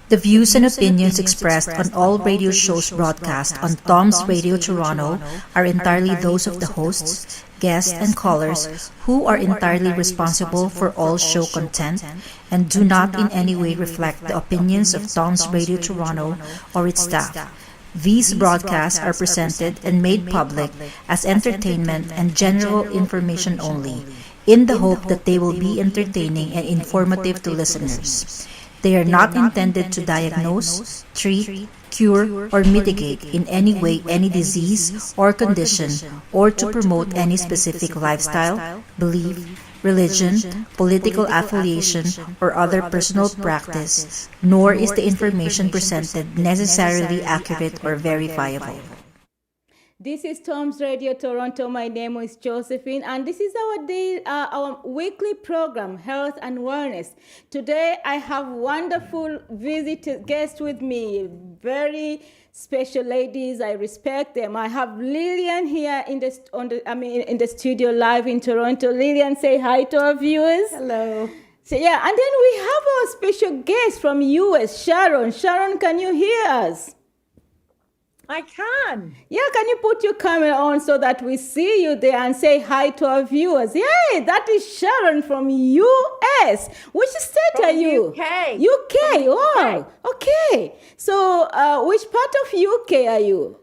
The views and opinions expressed on all radio shows broadcast on Tom's Radio Toronto are entirely those of the hosts, guests, and callers who are entirely responsible for all show content and do not in any way reflect the opinions of Tom's Radio Toronto or its staff. These broadcasts are presented and made public as entertainment and general information only, in the hope that they will be entertaining and informative to listeners. They are not intended to diagnose, treat, cure, or mitigate in any way any disease or condition, or to promote any specific lifestyle, belief, religion, political affiliation, or other personal practice, nor is the information presented necessarily accurate or verifiable. This is Tom's Radio Toronto. My name is Josephine, and this is our weekly program, Health and Wellness. Today, I have wonderful guests with me, very special ladies. I respect them. I have Lillian here in the studio live in Toronto. Lillian, say hi to our viewers. Hello. So yeah, and then we have our special guest from US, Sharon. Sharon, can you hear us? I can. Yeah, can you put your camera on so that we see you there and say hi to our viewers? Yay, that is Sharon from US. Which state are you? UK. UK, wow. Okay. So, which part of UK are you?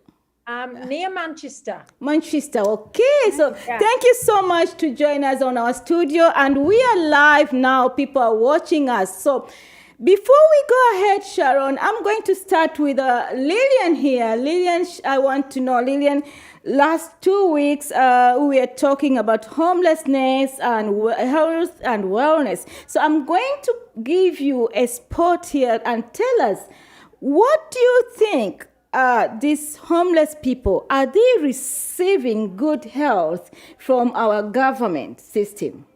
Near Manchester. Manchester, okay. So Thank you so much to join us on our studio. And we are live now. People are watching us. So, before we go ahead, Sharon, I'm going to start with Lillian here. Lillian, I want to know, Lillian, last 2 weeks we were talking about homelessness and health and wellness. So I'm going to give you a spot here and tell us, what do you think these homeless people, are they receiving good health from our government system?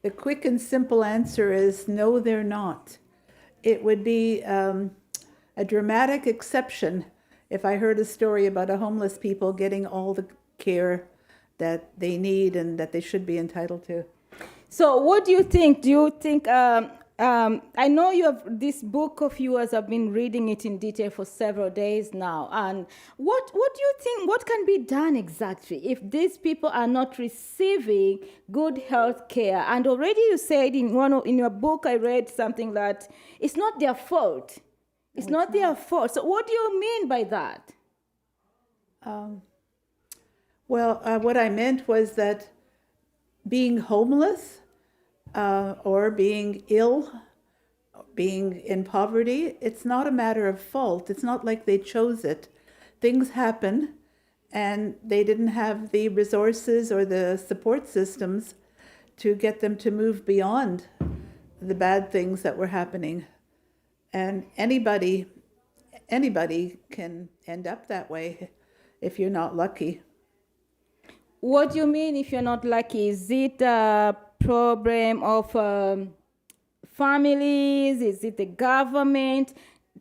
The quick and simple answer is no, they're not. It would be a dramatic exception if I heard a story about a homeless people getting all the care that they need and that they should be entitled to. So what do you think? Do you think, I know you have this book of yours, I've been reading it in detail for several days now. And what do you think, what can be done exactly if these people are not receiving good health care? And already you said in your book, I read something that it's not their fault. It's not their fault. So what do you mean by that? What I meant was that being homeless or being ill, being in poverty, it's not a matter of fault. It's not like they chose it. Things happen, and they didn't have the resources or the support systems to get them to move beyond the bad things that were happening. And anybody can end up that way if you're not lucky. What do you mean if you're not lucky? Is it a problem of families? Is it the government?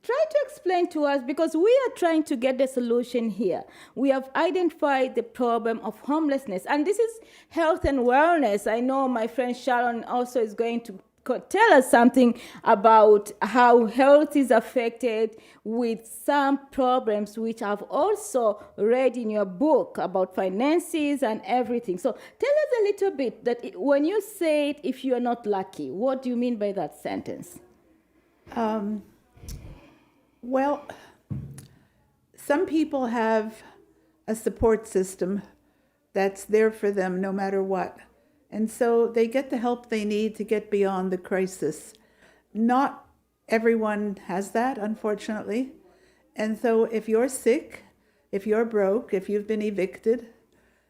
Try to explain to us, because we are trying to get the solution here. We have identified the problem of homelessness, and this is health and wellness. I know my friend Sharon also is going to tell us something about how health is affected with some problems which I've also read in your book about finances and everything. So tell us a little bit that when you say it, if you're not lucky, what do you mean by that sentence? Some people have a support system that's there for them no matter what. And so they get the help they need to get beyond the crisis. Not everyone has that, unfortunately. And so if you're sick, if you're broke, if you've been evicted,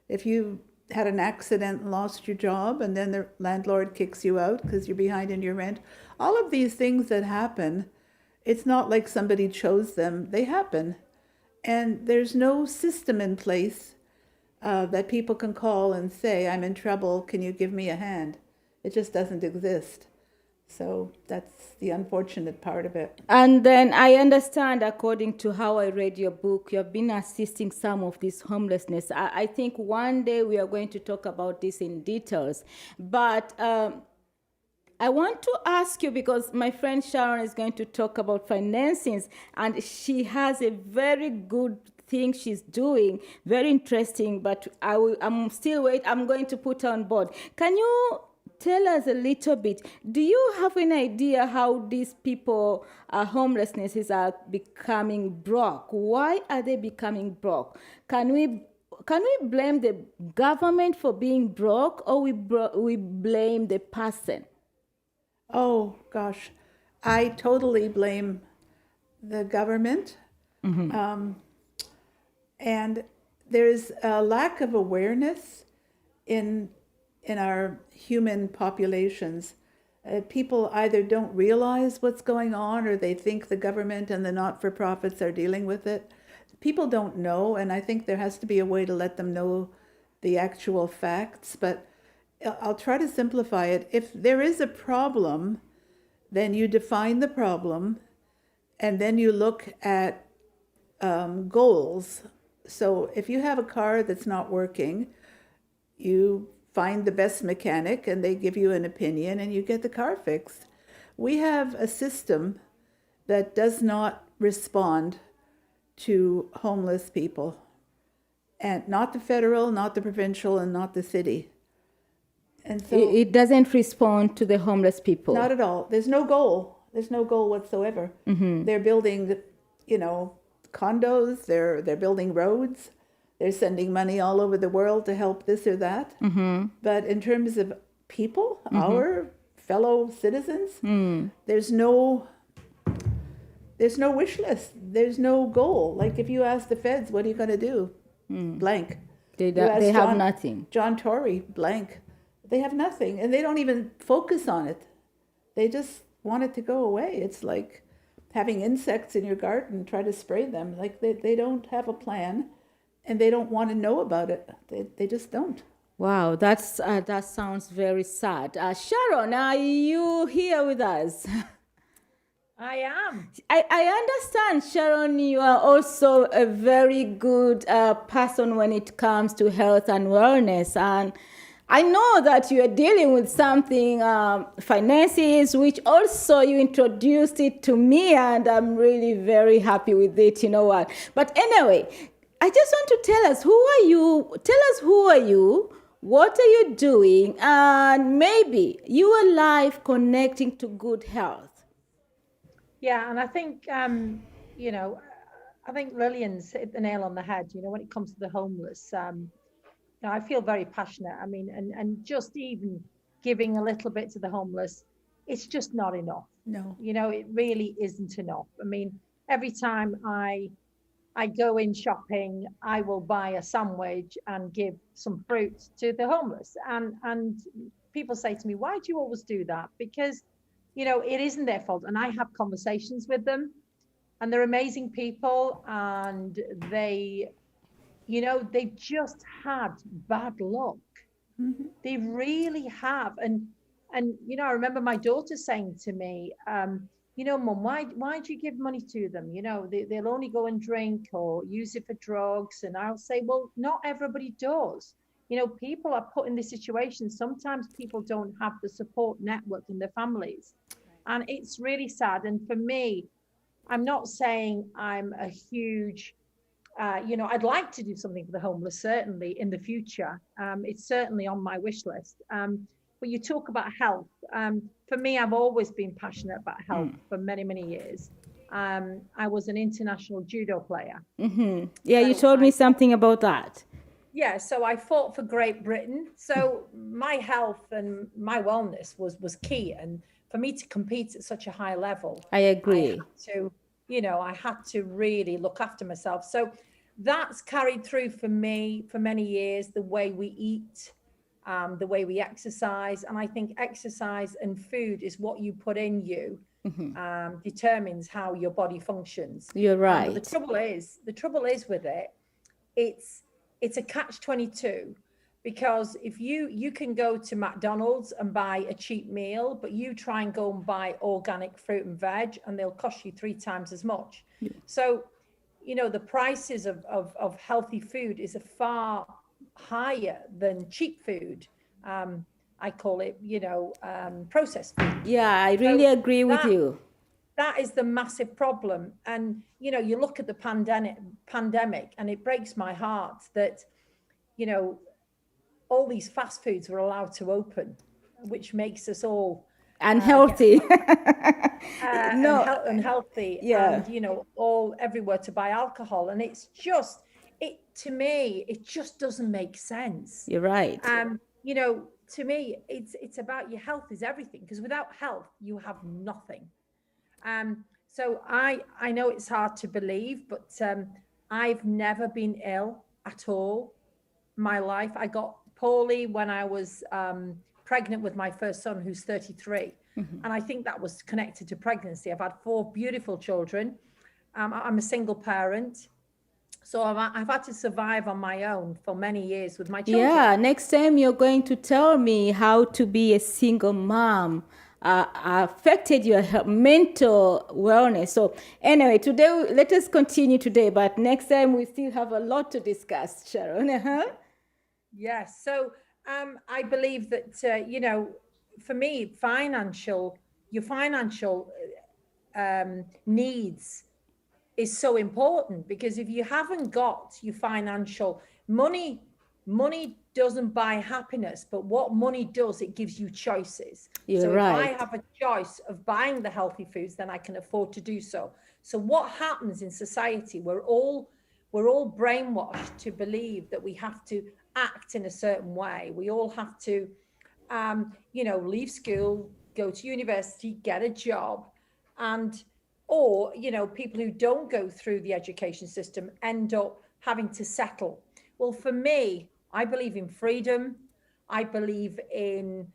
if you had an accident and lost your job and then the landlord kicks you out because you're behind in your rent, all of these things that happen, it's not like somebody chose them. They happen. And there's no system in place that people can call and say, I'm in trouble, can you give me a hand? It just doesn't exist. So that's the unfortunate part of it. And then I understand, according to how I read your book, you have been assisting some of this homelessness. I think one day we are going to talk about this in details. But I want to ask you because my friend Sharon is going to talk about financings, and she has a very good thing she's doing, very interesting. But I'm still wait. I'm going to put her on board. Can you tell us a little bit? Do you have an idea how these people, homelessnesses, are becoming broke? Why are they becoming broke? Can we blame the government for being broke, or we blame the person? Oh, gosh. I totally blame the government. And there's a lack of awareness in our human populations. People either don't realize what's going on, or they think the government and the not-for-profits are dealing with it. People don't know, and I think there has to be a way to let them know the actual facts. But I'll try to simplify it. If there is a problem, then you define the problem, and then you look at goals. So if you have a car that's not working, you find the best mechanic and they give you an opinion and you get the car fixed. We have a system that does not respond to homeless people, and not the federal, not the provincial, and not the city. And so It doesn't respond to the homeless people. not at all. There's no goal. There's no goal whatsoever. They're building, condos. They're building roads. They're sending money all over the world to help this or that. But in terms of people, our fellow citizens, there's no wish list. There's no goal. Like if you ask the feds, what are you going to do? Blank. They You ask have nothing. John Tory, blank. They have nothing, and they don't even focus on it. They just want it to go away. It's like having insects in your garden, try to spray them. Like they don't have a plan, and they don't want to know about it. They just don't. Wow, that sounds very sad. Sharon, are you here with us? I am. I understand, Sharon, you are also a very good person when it comes to health and wellness. And I know that you are dealing with something, finances, which also you introduced it to me, and I'm really very happy with it, you know what. But anyway, I just want to tell us, who are you? Tell us, who are you? What are you doing? And maybe your life connecting to good health. Yeah, and I think I think Lillian's hit the nail on the head. When it comes to the homeless, I feel very passionate. I mean, and just even giving a little bit to the homeless, it's just not enough. No. It really isn't enough. I mean, every time I go in shopping, I will buy a sandwich and give some fruit to the homeless. And people say to me, why do you always do that? Because, it isn't their fault. And I have conversations with them, and they're amazing people. And they've just had bad luck. They really have. And I remember my daughter saying to me, Mum, why do you give money to them? They'll only go and drink or use it for drugs. And I'll say, well, not everybody does. People are put in this situation. Sometimes people don't have the support network in their families. And it's really sad. And for me, I'm not saying I'm a huge, I'd like to do something for the homeless, certainly in the future. It's certainly on my wish list. But you talk about health. For me, I've always been passionate about health for many, many years. I was an international judo player. Yeah, you told me something about that. Yeah, so I fought for Great Britain. So my health and my wellness was key. And for me to compete at such a high level, I agree. I had to really look after myself. So that's carried through for me for many years, the way we eat, the way we exercise. And I think exercise and food is what you put in you, determines how your body functions. You're right. But the trouble is with it, it's a catch-22, because if you can go to McDonald's and buy a cheap meal, but you try and go and buy organic fruit and veg, and they'll cost you 3 times as much. Yeah. So, the prices of healthy food is a far higher than cheap food. I call it, processed food. Yeah, I really agree with that- you. That is the massive problem. And, you look at the pandemic, and it breaks my heart that, all these fast foods were allowed to open, which makes us all Unhealthy. unhealthy, Yeah. and all everywhere to buy alcohol, and it's just to me it just doesn't make sense. You're right. To me it's about your health is everything, because without health you have nothing. So I know it's hard to believe, but I've never been ill at all my life. I got poorly when I was pregnant with my first son, who's 33. And I think that was connected to pregnancy. I've had 4 beautiful children. I'm a single parent. So I've had to survive on my own for many years with my children. Yeah, next time you're going to tell me how to be a single mom affected your mental wellness. So anyway, today, let us continue today, but next time we still have a lot to discuss, Sharon. Yes. So I believe that, for me, your financial needs is so important, because if you haven't got your financial money doesn't buy happiness, but what money does, it gives you choices. You're so right. if I have a choice of buying the healthy foods, then I can afford to do so. So what happens in society, we're all brainwashed to believe that we have to act in a certain way. We all have to leave school, go to university, get a job, or people who don't go through the education system end up having to settle. Well, for me, I believe in freedom. I believe in,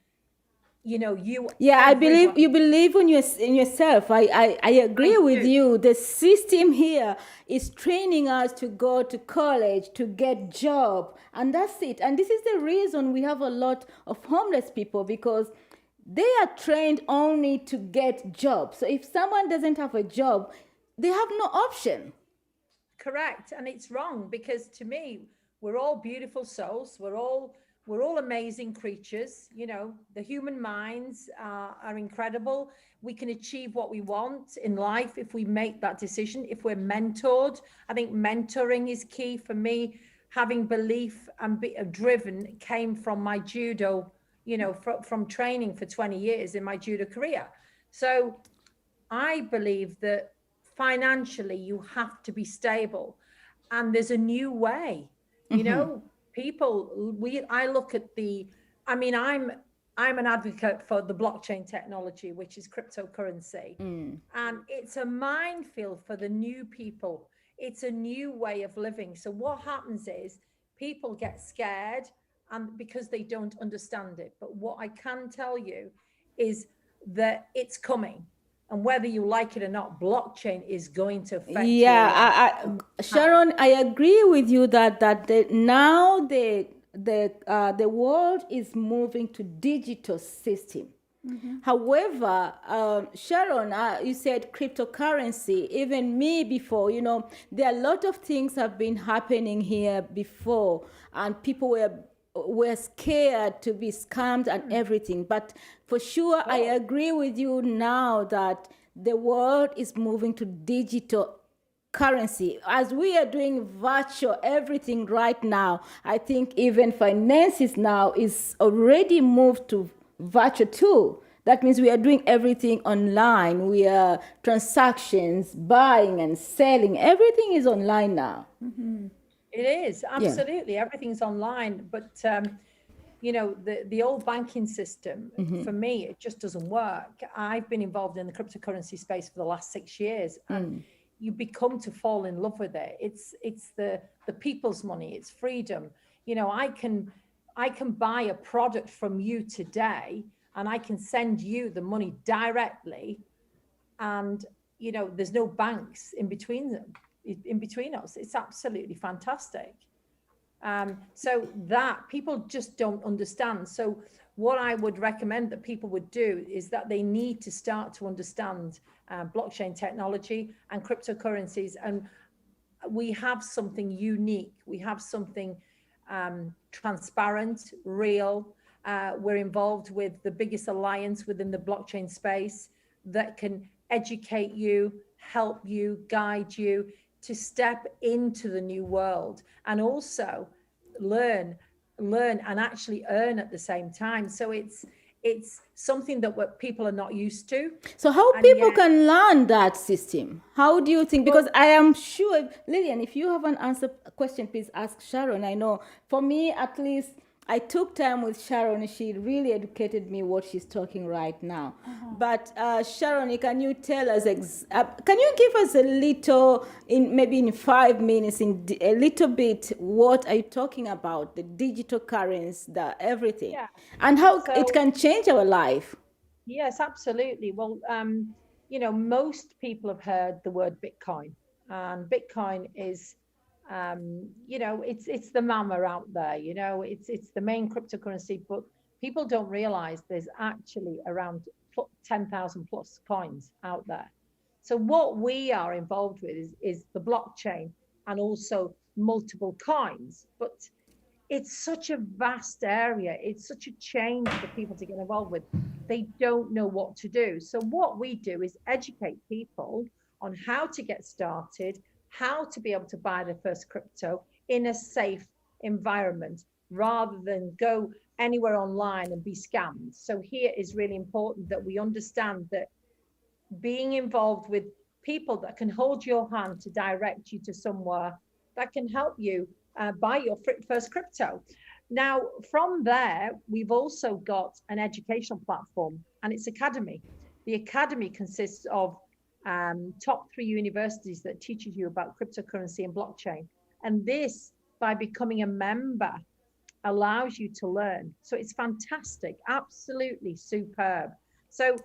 I believe you believe in yourself. I agree with you. The system here is training us to go to college, to get job, and that's it. And this is the reason we have a lot of homeless people, because they are trained only to get jobs. So if someone doesn't have a job, they have no option. Correct. And it's wrong, because to me, we're all beautiful souls. We're all amazing creatures. The human minds are incredible. We can achieve what we want in life if we make that decision, if we're mentored. I think mentoring is key for me. Having belief and be driven came from my judo, from training for 20 years in my judo career. So I believe that financially you have to be stable, and there's a new way. I look at I'm an advocate for the blockchain technology, which is cryptocurrency. And it's a minefield for the new people. It's a new way of living. So what happens is people get scared, and because they don't understand it. But what I can tell you is that it's coming. And whether you like it or not, blockchain is going to affect you. Sharon, I agree with you that now the world is moving to digital system. However, Sharon, you said cryptocurrency. Even me before, there are a lot of things have been happening here before, and people were scared to be scammed and everything. But for sure, I agree with you now that the world is moving to digital currency. As we are doing virtual everything right now, I think even finances now is already moved to virtual too. That means we are doing everything online. We are transactions, buying and selling. Everything is online now. It is, absolutely. Yeah. Everything's online. But, the old banking system, for me, it just doesn't work. I've been involved in the cryptocurrency space for the last 6 years. And you become to fall in love with it. It's the people's money. It's freedom. I can buy a product from you today, and I can send you the money directly. And, there's no banks in between us. It's absolutely fantastic. So that people just don't understand. So what I would recommend that people would do is that they need to start to understand blockchain technology and cryptocurrencies. And we have something unique. We have something transparent, real, We're involved with the biggest alliance within the blockchain space that can educate you, help you, guide you to step into the new world, and also learn and actually earn at the same time. So it's something that what people are not used to. So how And people yet- can learn that system? How do you think? Because I am sure, Lillian, if you have an answer question, please ask Sharon. I know for me, at least, I took time with Sharon. She really educated me what she's talking right now. But Sharon, can you tell us, can you give us a little, maybe in 5 minutes, a little bit, what are you talking about? The digital currency, the everything, Yeah. and how So- it can change our life. Yes, absolutely. Well, most people have heard the word Bitcoin, and Bitcoin is, it's the mama out there. It's the main cryptocurrency, but people don't realize there's actually around 10,000 plus coins out there. So what we are involved with is the blockchain and also multiple coins, but it's such a vast area. It's such a change for people to get involved with. They don't know what to do. So what we do is educate people on how to get started, how to be able to buy their first crypto in a safe environment, rather than go anywhere online and be scammed. So here is really important that we understand that being involved with people that can hold your hand to direct you to somewhere that can help you buy your first crypto. Now, from there, we've also got an educational platform, and it's Academy. The Academy consists of top 3 universities that teaches you about cryptocurrency and blockchain. And this, by becoming a member, allows you to learn. So it's fantastic, absolutely superb. So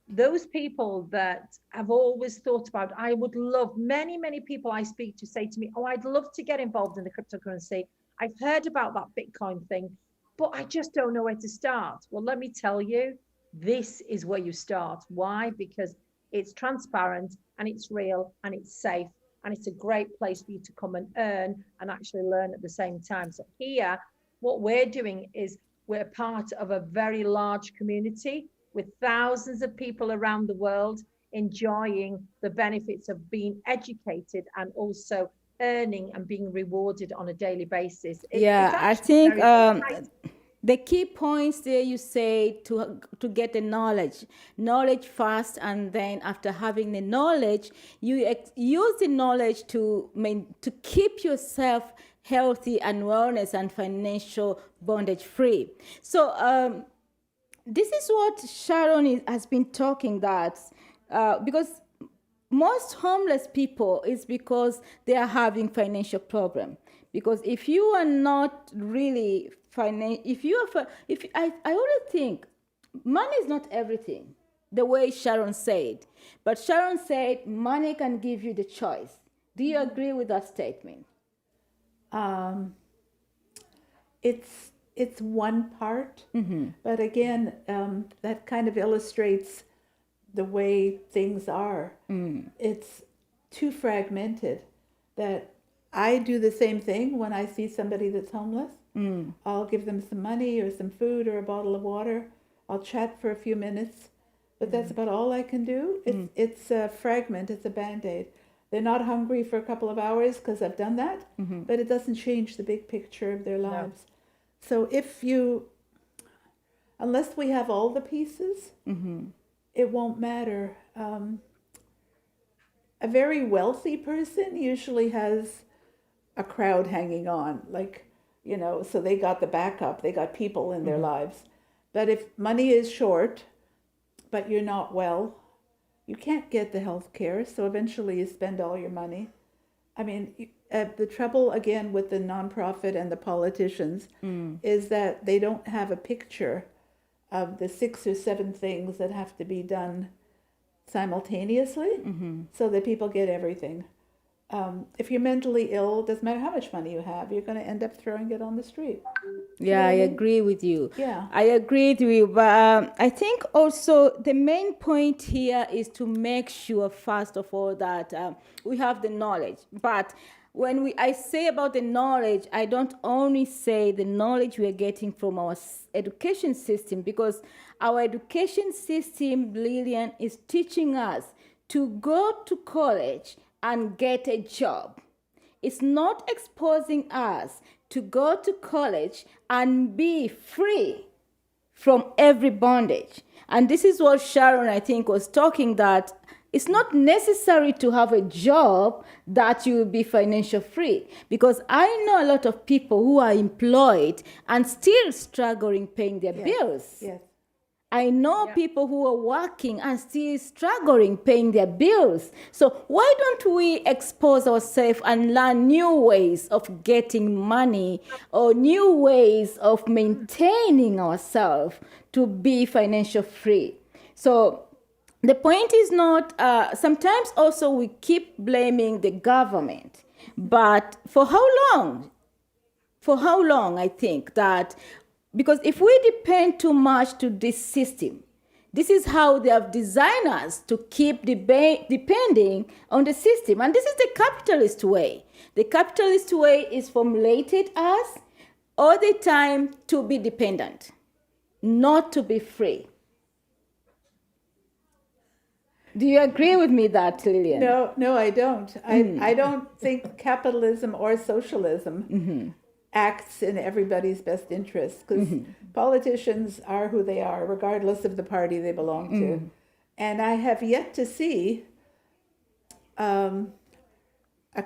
those people that have always thought about, I would love, many people I speak to say to me, oh, I'd love to get involved in the cryptocurrency. I've heard about that Bitcoin thing, but I just don't know where to start. Well, let me tell you, this is where you start. Why? Because it's transparent and it's real and it's safe, and it's a great place for you to come and earn and actually learn at the same time. So here, what we're doing is we're part of a very large community with thousands of people around the world enjoying the benefits of being educated and also earning and being rewarded on a daily basis. It's I actually think very exciting. the key points there you say to get the knowledge first, and then after having the knowledge, you use the knowledge to keep yourself healthy and wellness and financial bondage free. So this is what Sharon has been talking, that because most homeless people is because they are having financial problem. Because if you are not really I always think money is not everything, the way Sharon said. But Sharon said money can give you the choice. Do you agree with that statement? It's one part, but again, that kind of illustrates the way things are. It's too fragmented that I do the same thing when I see somebody that's homeless. I'll give them some money or some food or a bottle of water. I'll chat for a few minutes, but that's about all I can do. It's a fragment, it's a Band-Aid. They're not hungry for a couple of hours because I've done that, but it doesn't change the big picture of their lives. So unless we have all the pieces, it won't matter. A very wealthy person usually has a crowd hanging on, so they got the backup, they got people in their lives. But if money is short, but you're not well, you can't get the health care, so eventually you spend all your money. I mean, the trouble, again, with the nonprofit and the politicians is that they don't have a picture of the 6 or 7 things that have to be done simultaneously so that people get everything. If you're mentally ill, it doesn't matter how much money you have, you're going to end up throwing it on the street. Yeah, I agree with you. Yeah. I agree with you. But I think also the main point here is to make sure, first of all, that we have the knowledge. But when I say about the knowledge, I don't only say the knowledge we are getting from our education system, because our education system, Lillian, is teaching us to go to college and get a job. It's not exposing us to go to college and be free from every bondage. And this is what Sharon, I think, was talking, that it's not necessary to have a job that you will be financial free. Because I know a lot of people who are employed and still struggling paying their bills. Yes. I know people who are working and still struggling paying their bills. So why don't we expose ourselves and learn new ways of getting money or new ways of maintaining ourselves to be financial free? So the point is not, sometimes also we keep blaming the government, but for how long? For how long, I think that, because if we depend too much to this system, this is how they have designed us to keep depending on the system. And this is the capitalist way. The capitalist way is formulated us all the time to be dependent, not to be free. Do you agree with me that, Lillian? No, I don't. I don't think capitalism or socialism acts in everybody's best interest, because politicians are who they are, regardless of the party they belong to. And I have yet to see a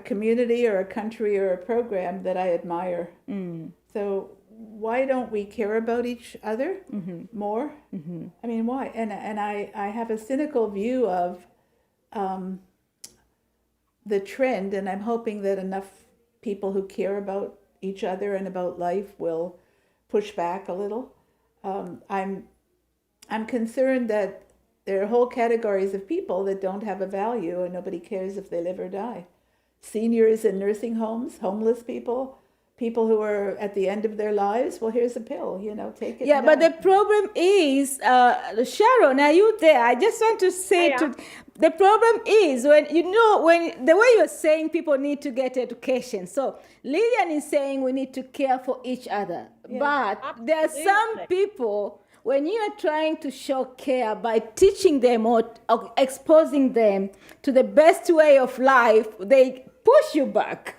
community or a country or a program that I admire. So why don't we care about each other more? I mean, why? And I have a cynical view of the trend, and I'm hoping that enough people who care about each other and about life will push back a little. I'm concerned that there are whole categories of people that don't have a value, and nobody cares if they live or die. Seniors in nursing homes, homeless people, people who are at the end of their lives. Well, here's a pill, take it. Yeah, but the problem is, Sharon, are you there? I just want to say the problem is when the way you're saying people need to get education. So Lillian is saying we need to care for each other. Yes, but absolutely. there are some people, when you are trying to show care by teaching them or exposing them to the best way of life, they push you back.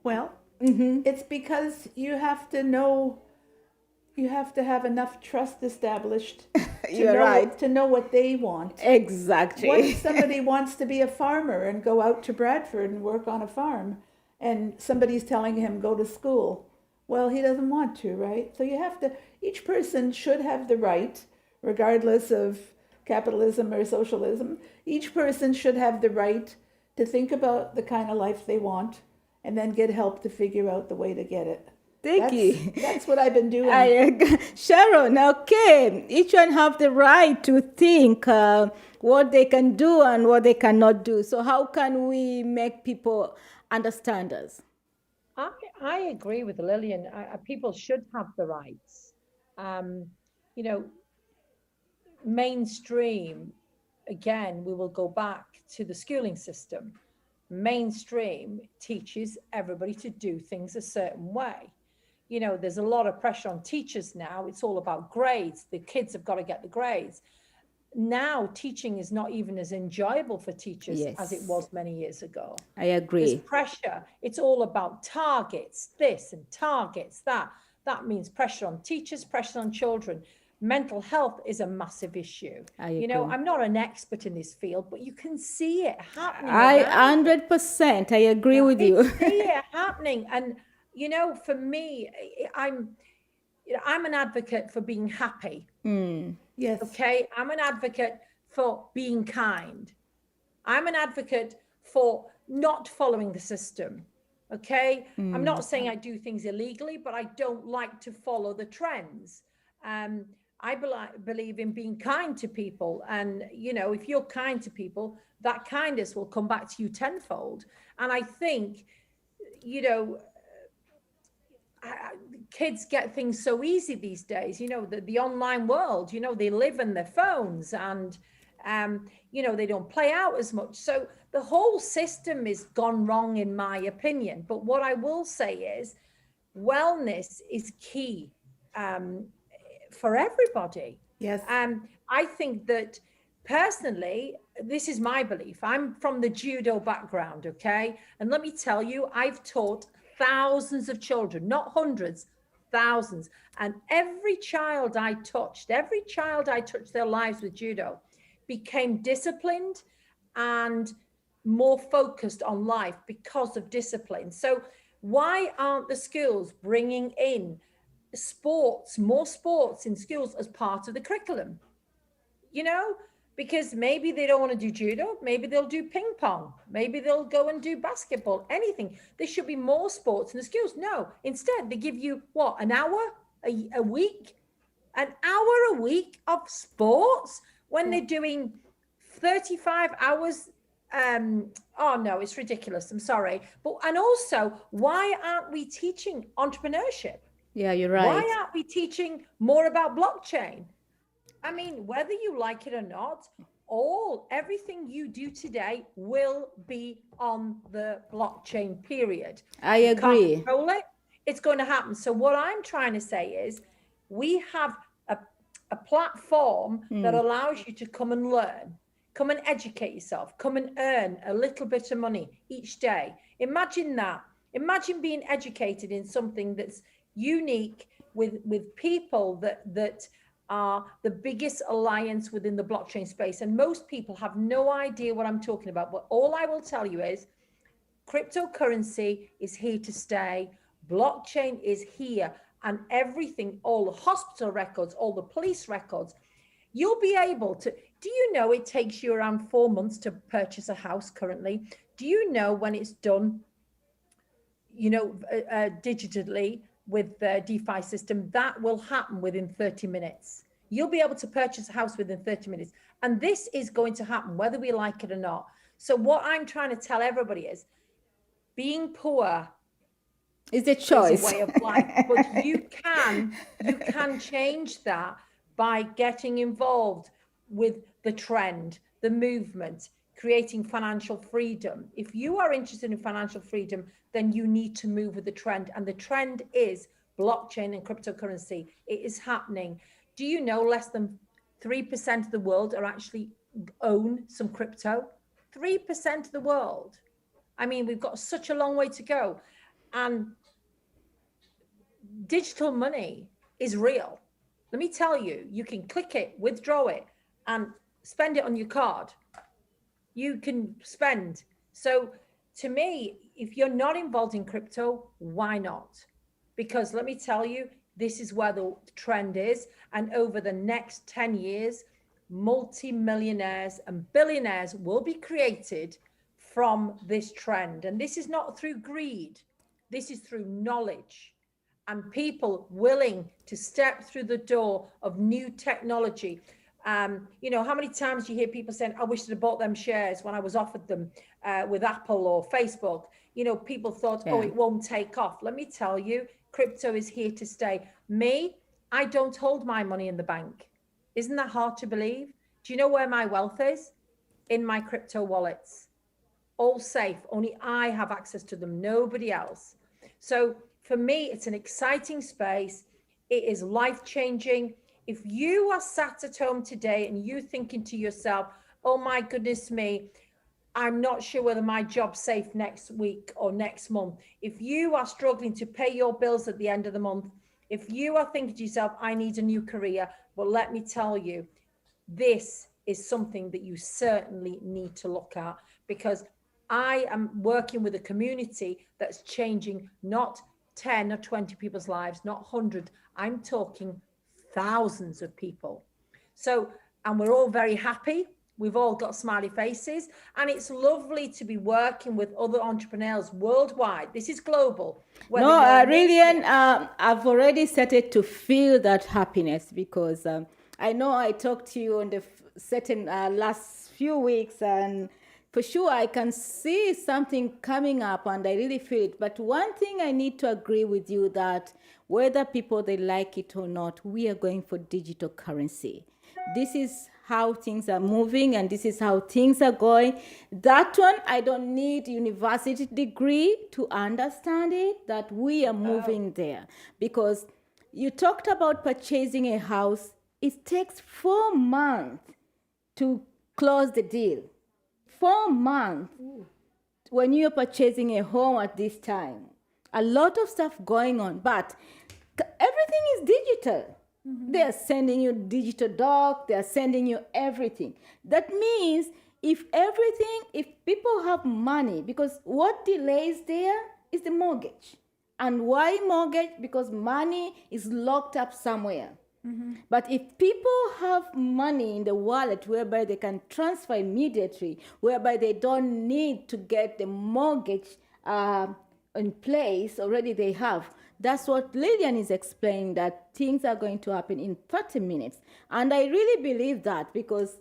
Well, it's because you have to know, you have to have enough trust established to know what they want. Exactly. What if somebody wants to be a farmer and go out to Bradford and work on a farm, and somebody's telling him go to school? Well, he doesn't want to, right? So each person should have the right, regardless of capitalism or socialism, each person should have the right to think about the kind of life they want and then get help to figure out the way to get it. Thank you. That's what I've been doing. Sharon, okay. Each one have the right to think what they can do and what they cannot do. So how can we make people understand us? I agree with Lillian. People should have the rights. Mainstream, again, we will go back to the schooling system. Mainstream teaches everybody to do things a certain way. There's a lot of pressure on teachers now. It's all about grades. The kids have got to get the grades. Now teaching is not even as enjoyable for teachers as it was many years ago. I agree. There's pressure. It's all about targets, this and targets that. That means pressure on teachers, pressure on children. Mental health is a massive issue. I'm not an expert in this field, but you can see it happening. 100%. I agree with you. See it happening. And, for me, I'm an advocate for being happy. Yes. Okay. I'm an advocate for being kind. I'm an advocate for not following the system. Okay. I'm not saying I do things illegally, but I don't like to follow the trends. I believe in being kind to people. And, if you're kind to people, that kindness will come back to you tenfold. And I think, kids get things so easy these days, the online world, they live in their phones and They don't play out as much. So the whole system is gone wrong, in my opinion. But what I will say is wellness is key for everybody. Yes. I think that personally, this is my belief. I'm from the judo background, okay? And let me tell you, I've taught thousands of children, not hundreds, thousands. And every child I touched their lives with judo became disciplined and more focused on life because of discipline. So why aren't the schools bringing in more sports in schools as part of the curriculum? Because maybe they don't want to do judo, maybe they'll do ping pong, maybe they'll go and do basketball, anything. There should be more sports in the schools. No, instead they give you an hour a week, of sports when they're doing 35 hours. Oh no, it's ridiculous. I'm sorry. And also, why aren't we teaching entrepreneurship? Yeah, you're right. Why aren't we teaching more about blockchain? I mean, whether you like it or not, everything you do today will be on the blockchain, period. I agree. You can't control it. It's going to happen. So what I'm trying to say is we have a platform that allows you to come and learn, come and educate yourself, come and earn a little bit of money each day. Imagine that. Imagine being educated in something that's unique with people that are the biggest alliance within the blockchain space. And most people have no idea what I'm talking about. But all I will tell you is cryptocurrency is here to stay. Blockchain is here. And everything, all the hospital records, all the police records, you'll be able to. Do you know it takes you around 4 months to purchase a house currently? Do you know when it's done, digitally, with the DeFi system, that will happen within 30 minutes. You'll be able to purchase a house within 30 minutes. And this is going to happen whether we like it or not. So what I'm trying to tell everybody is being poor is a choice. Is a way of life. But you can change that by getting involved with the trend, the movement, creating financial freedom. If you are interested in financial freedom, then you need to move with the trend. And the trend is blockchain and cryptocurrency. It is happening. Do you know less than 3% of the world are actually own some crypto? 3% of the world. I mean, we've got such a long way to go. And digital money is real. Let me tell you, you can click it, withdraw it, and spend it on your card. You can spend. So to me, if you're not involved in crypto, why not? Because let me tell you, this is where the trend is. And over the next 10 years, multi-millionaires and billionaires will be created from this trend. And this is not through greed. This is through knowledge and people willing to step through the door of new technology. How many times do you hear people saying, I wish I'd have bought them shares when I was offered them with Apple or Facebook? People thought, it won't take off. Let me tell you, crypto is here to stay. I don't hold my money in the bank. Isn't that hard to believe? Do you know where my wealth is? In my crypto wallets. All safe. Only I have access to them, nobody else. So for me, it's an exciting space. It is life-changing. If you are sat at home today and you're thinking to yourself, oh my goodness me, I'm not sure whether my job's safe next week or next month. If you are struggling to pay your bills at the end of the month, if you are thinking to yourself, I need a new career, well, let me tell you, this is something that you certainly need to look at, because I am working with a community that's changing not 10 or 20 people's lives, not 100. I'm talking thousands of people. So, and we're all very happy. We've all got smiley faces, and it's lovely to be working with other entrepreneurs worldwide. This is global. Rillian, I've already started to feel that happiness, because I know I talked to you on the certain last few weeks, and for sure I can see something coming up, and I really feel it. But one thing I need to agree with you, that whether people they like it or not, we are going for digital currency. This is how things are moving and this is how things are going. That one, I don't need university degree to understand it, that we are moving there. Because you talked about purchasing a house. It takes 4 months to close the deal. 4 months when you're purchasing a home at this time. A lot of stuff going on, but everything is digital. They are sending you digital doc, they are sending you everything. That means if people have money, because what delays there is the mortgage. And why mortgage? Because money is locked up somewhere. But if people have money in the wallet whereby they can transfer immediately, whereby they don't need to get the mortgage in place, already they have. That's what Lillian is explaining, that things are going to happen in 30 minutes. And I really believe that, because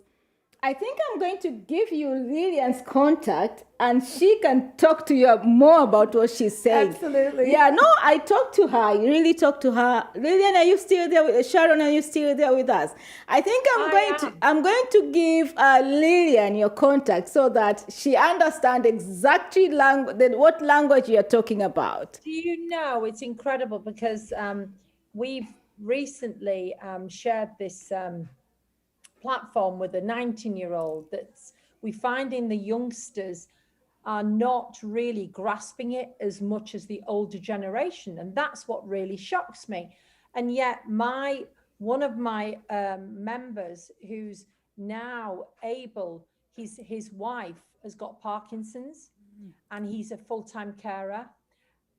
I think I'm going to give you Lillian's contact and she can talk to you more about what she's saying. Absolutely. Yeah, no, I talked to her. I really talked to her. Lillian, are you still there? Sharon, are you still there with us? I think I'm going to give Lillian your contact so that she understands exactly what language you're talking about. Do you know, it's incredible because we've recently shared this platform with a 19-year-old that's we find in the youngsters are not really grasping it as much as the older generation, and that's what really shocks me. And yet one of my members who's now able, his wife has got Parkinson's and he's a full-time carer,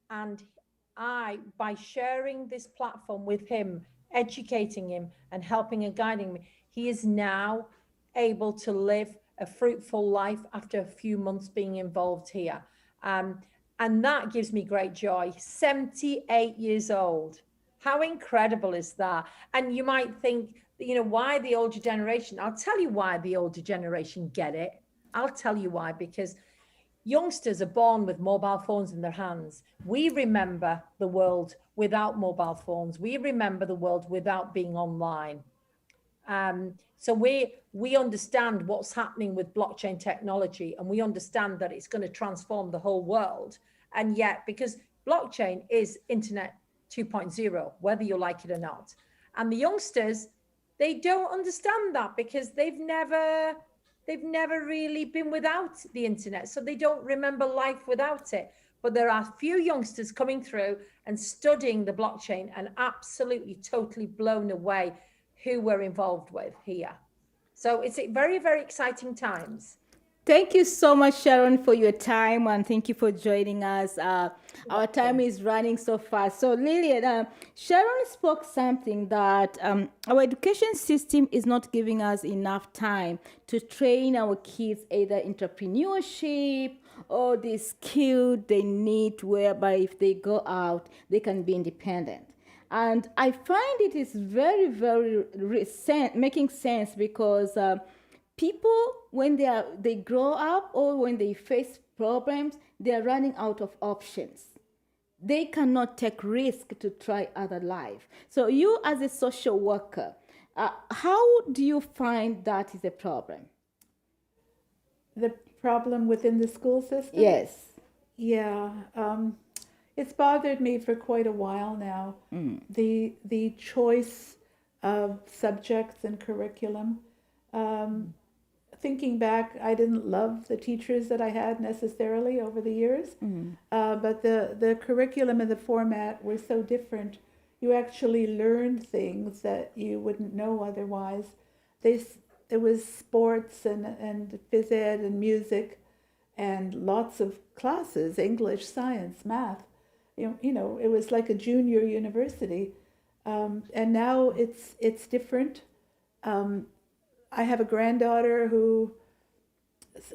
and by sharing this platform with him, educating him and helping and guiding me, he is now able to live a fruitful life after a few months being involved here. And that gives me great joy. 78 years old. How incredible is that? And you might think, why the older generation? I'll tell you why the older generation get it. I'll tell you why, because youngsters are born with mobile phones in their hands. We remember the world without mobile phones. We remember the world without being online. So we understand what's happening with blockchain technology, and we understand that it's going to transform the whole world. And yet, because blockchain is Internet 2.0, whether you like it or not, and the youngsters, they don't understand that because they've never really been without the internet, so they don't remember life without it. But there are few youngsters coming through and studying the blockchain and absolutely totally blown away who we're involved with here. So it's very, very exciting times. Thank you so much, Sharon, for your time, and thank you for joining us. Our time is running so fast. So Lillian, Sharon spoke something that our education system is not giving us enough time to train our kids either entrepreneurship or the skill they need, whereby if they go out, they can be independent. And I find it is very, very making sense because people, when they grow up or when they face problems, they are running out of options. They cannot take risk to try other life. So you as a social worker, how do you find that is a problem? The problem within the school system? Yes. Yeah. It's bothered me for quite a while now. The choice of subjects and curriculum. Thinking back, I didn't love the teachers that I had necessarily over the years, but the curriculum and the format were so different. You actually learned things that you wouldn't know otherwise. There was sports and phys ed and music and lots of classes, English, science, math. You know, it was like a junior university. And now it's different. I have a granddaughter who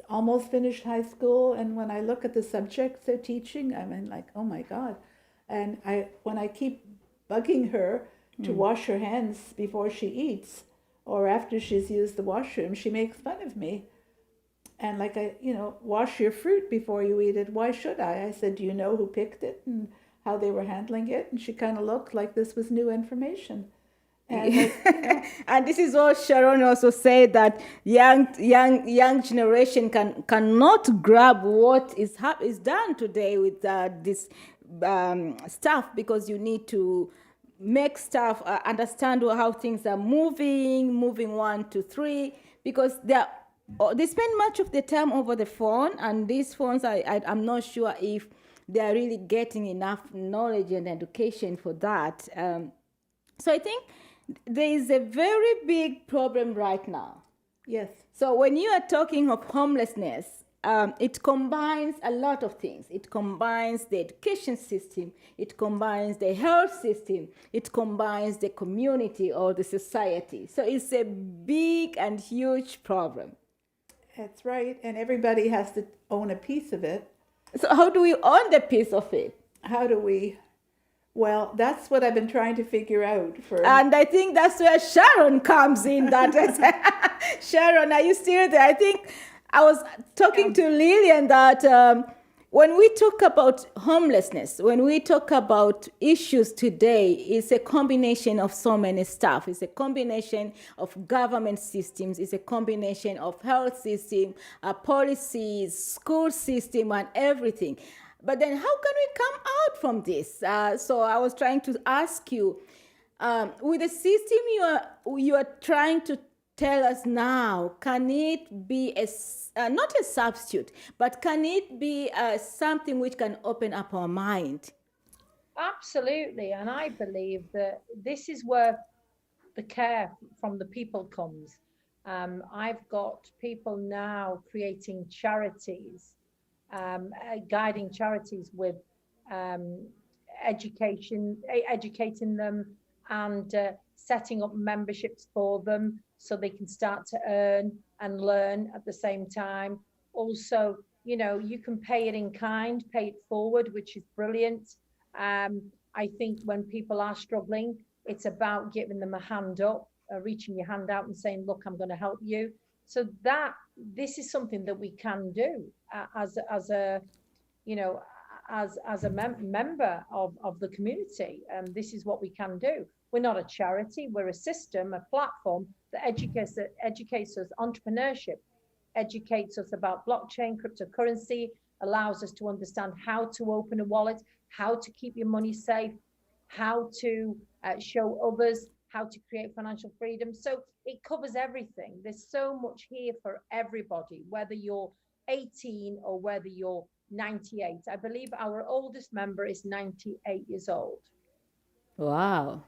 almost finished high school, and when I look at the subjects they're teaching, I'm like, oh my God. And when I keep bugging her to wash her hands before she eats or after she's used the washroom, she makes fun of me. And like, wash your fruit before you eat it. Why should I? I said, do you know who picked it and how they were handling it? And she kind of looked like this was new information. And this is what Sharon also said, that young generation cannot grab what is done today with this stuff, because you need to make stuff understand how things are moving 1 to 3, because they spend much of the time over the phone, and these phones I'm not sure if they are really getting enough knowledge and education for that. So I think there is a very big problem right now. Yes. So when you are talking of homelessness, it combines a lot of things. It combines the education system, it combines the health system, it combines the community or the society. So it's a big and huge problem. That's right. And everybody has to own a piece of it. So how do we own the piece of it? How do we? Well, that's what I've been trying to figure out for. And I think that's where Sharon comes in. Sharon, are you still there? I think I was talking to Lillian that when we talk about homelessness, when we talk about issues today, it's a combination of so many stuff. It's a combination of government systems. It's a combination of health system, policies, school system, and everything. But then how can we come out from this? So I was trying to ask you, with the system you are trying to tell us now, can it be not a substitute, but can it be something which can open up our mind? Absolutely. And I believe that this is where the care from the people comes. I've got people now creating charities, guiding charities with educating them, and setting up memberships for them so they can start to earn and learn at the same time. Also, you can pay it in kind, pay it forward, which is brilliant. I think when people are struggling, it's about giving them a hand up, reaching your hand out and saying, look, I'm going to help you. So this is something that we can do as a member of the community. This is what we can do. We're not a charity, we're a system, a platform that educates us entrepreneurship, educates us about blockchain, cryptocurrency, allows us to understand how to open a wallet, how to keep your money safe, how to show others how to create financial freedom. So it covers everything. There's so much here for everybody, whether you're 18 or whether you're 98. I believe our oldest member is 98 years old. Wow.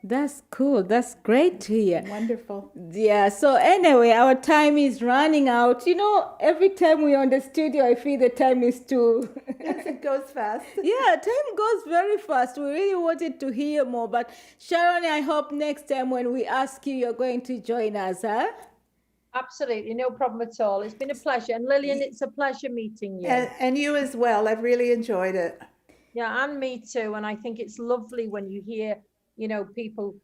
That's cool. That's great to hear. Wonderful. Yeah. So anyway, our time is running out. Every time we're on the studio, I feel the time is too. Yes, it goes fast. Yeah, time goes very fast. We really wanted to hear more. But Sharon, I hope next time when we ask you, you're going to join us, huh? Absolutely. No problem at all. It's been a pleasure. And Lillian, it's a pleasure meeting you. And you as well. I've really enjoyed it. Yeah, and me too. And I think it's lovely when you hear people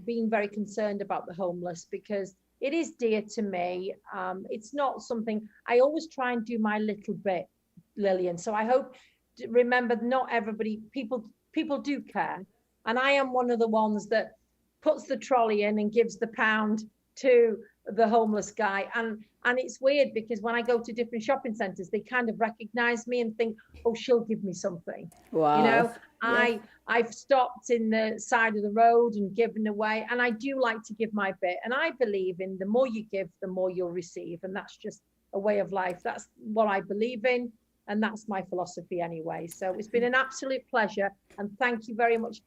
being very concerned about the homeless, because it is dear to me. It's not something, I always try and do my little bit, Lillian. So I hope, remember, not everybody, people do care. And I am one of the ones that puts the trolley in and gives the pound to the homeless guy. And it's weird because when I go to different shopping centers, they kind of recognize me and think, oh, she'll give me something. Wow. Yes. I've stopped in the side of the road and given away, and I do like to give my bit. And I believe in the more you give, the more you'll receive. And that's just a way of life. That's what I believe in. And that's my philosophy anyway. So it's been an absolute pleasure. And thank you very much